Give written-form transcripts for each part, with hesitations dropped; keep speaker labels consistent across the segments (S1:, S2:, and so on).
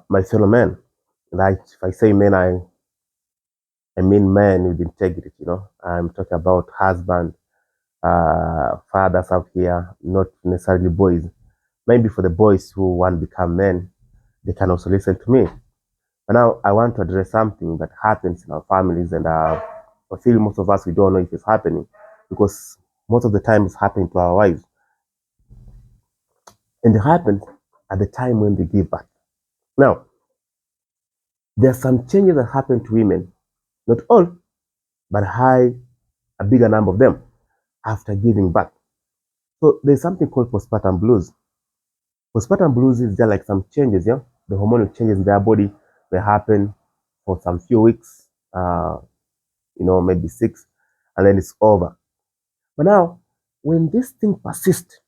S1: My fellow men, like if I say men, I mean men with integrity. I'm talking about husband, fathers out here, not necessarily boys. Maybe for the boys who want to become men, they can also listen to me. But now I want to address something that happens in our families, and I feel most of us we don't know if it's happening because most of the time it's happening to our wives, and it happens at the time when they give birth. Now there are some changes that happen to women, not all, but a bigger number of them after giving birth. So there's something called postpartum blues. Postpartum blues is just like some changes, yeah. The hormonal changes in their body may happen for some few weeks, maybe 6, and then it's over. But now, when this thing persists,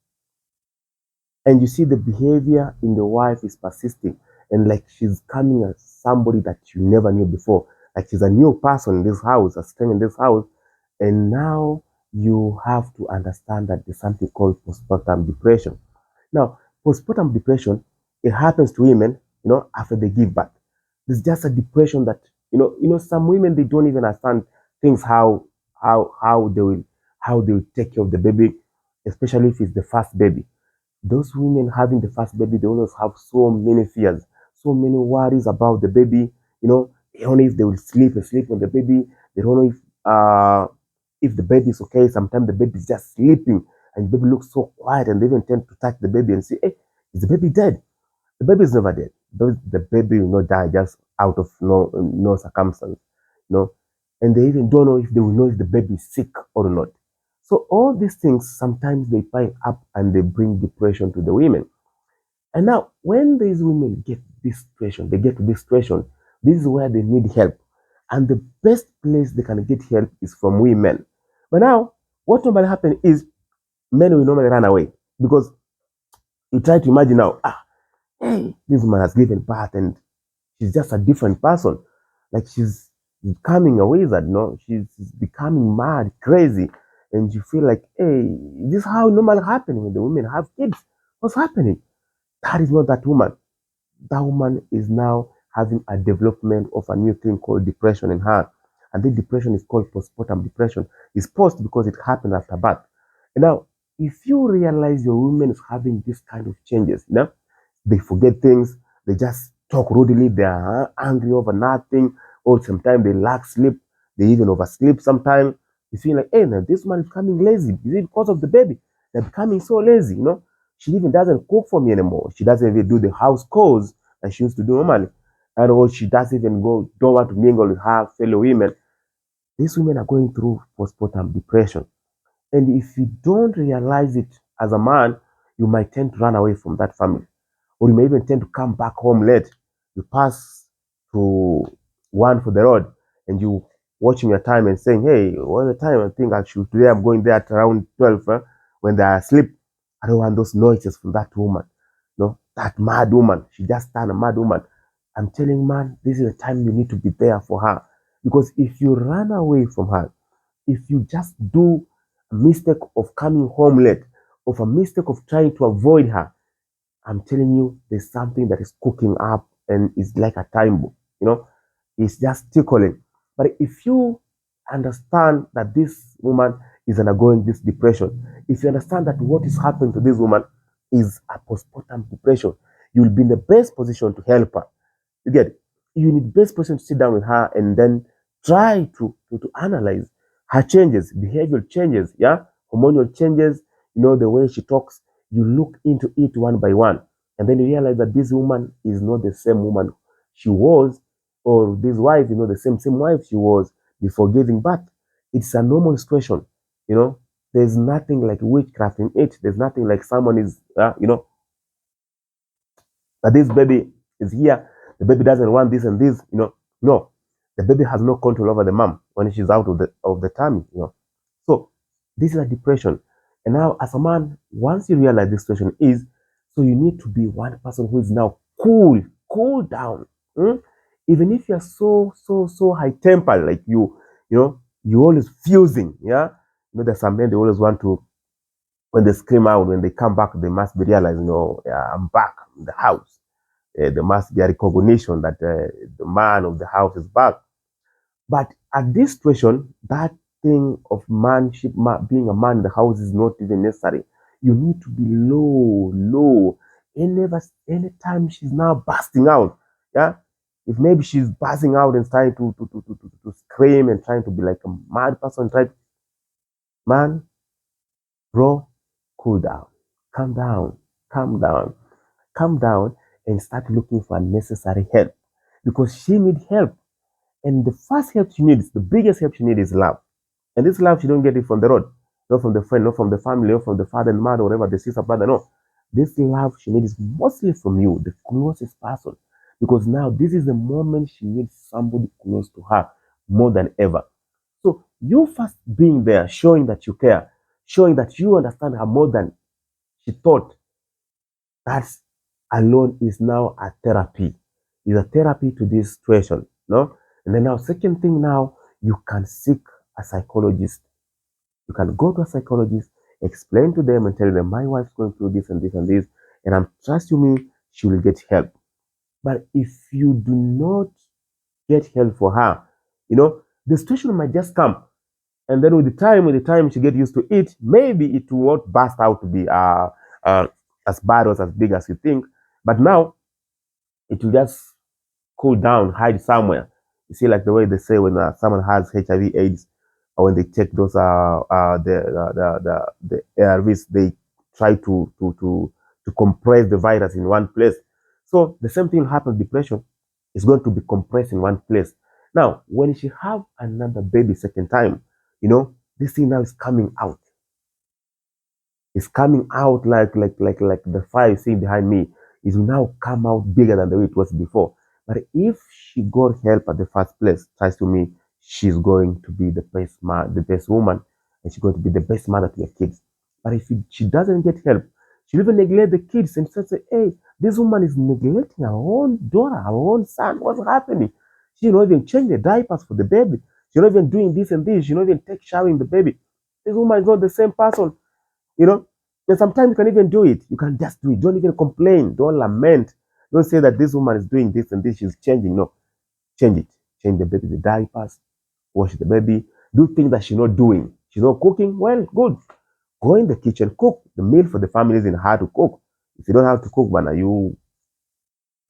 S1: and you see the behavior in the wife is persisting, and like she's coming as somebody that you never knew before, like she's a new person in this house, a stranger in this house, and now you have to understand that there's something called postpartum depression. Now, postpartum depression, it happens to women, after they give birth. It's just a depression that, some women they don't even understand things how they will take care of the baby, especially if it's the first baby. Those women having the first baby, they always have so many fears, so many worries about the baby. They don't know if they will sleep on the baby. They don't know if the baby is okay. Sometimes the baby is just sleeping and the baby looks so quiet, and they even tend to touch the baby and say, "Hey, is the baby dead?" The baby is never dead. The baby will not die just out of no circumstance, you know. And they even don't know if they will know if the baby is sick or not. So all these things sometimes they pile up and they bring depression to the women. And now when these women get this situation, they get to this situation, this is where they need help. And the best place they can get help is from women. But now what normally happens is men will normally run away because you try to imagine now, hey, this woman has given birth and she's just a different person. Like she's becoming a wizard, she's becoming mad, crazy. And you feel like, hey, this is how normal happening when the women have kids. What's happening? That is not that woman. That woman is now having a development of a new thing called depression in her. And this depression is called postpartum depression. It's post because it happened after birth. And now, if you realize your woman is having this kind of changes, they forget things, they just talk rudely, they are angry over nothing, or sometimes they lack sleep, they even oversleep sometimes. You feel like, hey, now this man is becoming lazy. Is it because of the baby? They're becoming so lazy. She even doesn't cook for me anymore. She doesn't even do the house chores that she used to do normally. And or she doesn't even don't want to mingle with her fellow women. These women are going through postpartum depression. And if you don't realize it as a man, you might tend to run away from that family. Or you may even tend to come back home late. You pass to one for the road and you watching your time and saying, hey, what's the time? I think today I'm going there at around 12 when they are asleep. I don't want those noises from that woman. That mad woman. She just turned a mad woman. I'm telling man, this is the time you need to be there for her. Because if you run away from her, if you just do a mistake of coming home late, of a mistake of trying to avoid her, I'm telling you, there's something that is cooking up and it's like a time bomb. It's just tickling. But if you understand that this woman is undergoing this depression, if you understand that what is happening to this woman is a postpartum depression, you will be in the best position to help her. You get it? You need the best person to sit down with her and then try to analyze her changes, behavioral changes, yeah, hormonal changes, the way she talks. You look into it one by one, and then you realize that this woman is not the same woman she was, or this wife is not the same wife she was before giving birth. It's a normal situation, you know. There's nothing like witchcraft in it. There's nothing like someone is, that this baby is here, the baby doesn't want this and this. No, the baby has no control over the mom when she's out of the tummy. So this is a depression. And now as a man, once you realize this situation is, so you need to be one person who is now cool down. Hmm? Even if you're so high tempered, like you always fusing, yeah. There's some men they always want to, when they scream out, when they come back, they must be realizing, yeah, I'm back in the house. there must be a recognition that the man of the house is back. But at this situation, that thing of manship, being a man in the house is not even necessary. You need to be low, low. Anytime she's now bursting out, yeah, if maybe she's bursting out and trying to scream and trying to be like a mad person, man, bro, cool down, calm down, calm down, calm down, and start looking for necessary help because she needs help. And the first help she needs, the biggest help she needs is love. And this love, she don't get it from the road, not from the friend, not from the family, not from the father and mother, whatever, the sister, brother, no. This love she needs is mostly from you, the closest person. Because now this is the moment she needs somebody close to her more than ever. So you first being there, showing that you care, showing that you understand her more than she thought, that alone is now a therapy. Is a therapy to this situation, no? And then now, second thing now, you can seek a psychologist. You can go to a psychologist, explain to them and tell them, my wife's going through this and this and this, and I'm trust you me, she will get help. But if you do not get help for her, the situation might just come. And then with the time she get used to it, maybe it will not burst out to be as bad or as big as you think. But now it will just cool down, hide somewhere. You see, like the way they say when someone has HIV/AIDS, or when they check those the ARVs, they try to compress the virus in one place. So the same thing happens. Depression is going to be compressed in one place. Now, when she have another baby second time, this thing now is coming out. It's coming out like the fire you see behind me. It will now come out bigger than the way it was before. But if she got help at the first place, trust to me, she's going to be the best man, the best woman, and she's going to be the best mother to your kids. But if she doesn't get help, she'll even neglect the kids and say, hey, this woman is neglecting her own daughter, her own son. What's happening? She not even change the diapers for the baby. She's not even doing this and this. She not even take showering the baby. This woman is not the same person. And sometimes you can even do it. You can just do it. Don't even complain. Don't lament. Don't say that this woman is doing this and this. She's changing. No, change it. Change the baby, the diapers, wash the baby, do things that she's not doing. She's not cooking. Well, good. Go in the kitchen, cook the meal for the family. Isn't hard to cook. If you don't have to cook, but you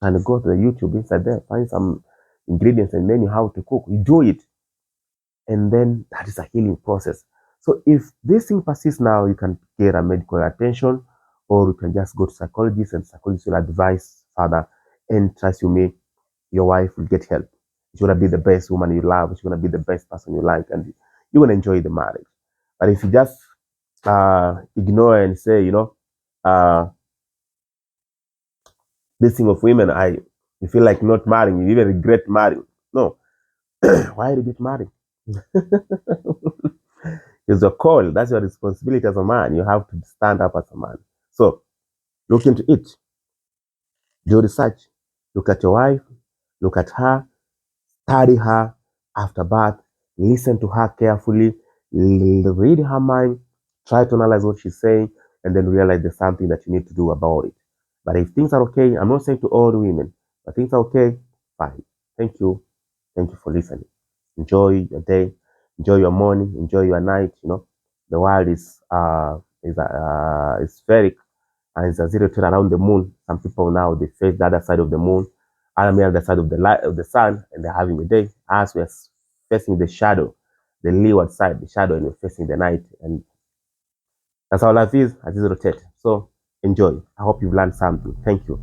S1: can go to the YouTube inside there, find some ingredients and menu how to cook. You do it, and then that is a healing process. So if this thing persists now, you can get a medical attention, or you can just go to psychologists, and psychologists will advise further. And trust you me, your wife will get help. She's gonna be the best woman you love. She's gonna be the best person you like, and you're gonna enjoy the marriage. But if you just ignore and say, uh, this thing of women, you feel like not marrying, you even regret marrying. No, why regret marrying? It's your call. That's your responsibility as a man. You have to stand up as a man. So look into it. Do research. Look at your wife. Look at her. Study her after birth. Listen to her carefully. Read her mind. Try to analyze what she's saying, and then realize there's something that you need to do about it. But if things are okay, I'm not saying to all women, but things are okay, fine. Thank you. Thank you for listening. Enjoy your day. Enjoy your morning. Enjoy your night. The world is spheric, and it's a zero turn around the moon. Some people now they face the other side of the moon, I'm on the other side of the light of the sun, and they're having a day. As we're facing the shadow, the leeward side, the shadow, and we're facing the night, and that's how life is as it rotates. So enjoy. I hope you've learned something. Thank you.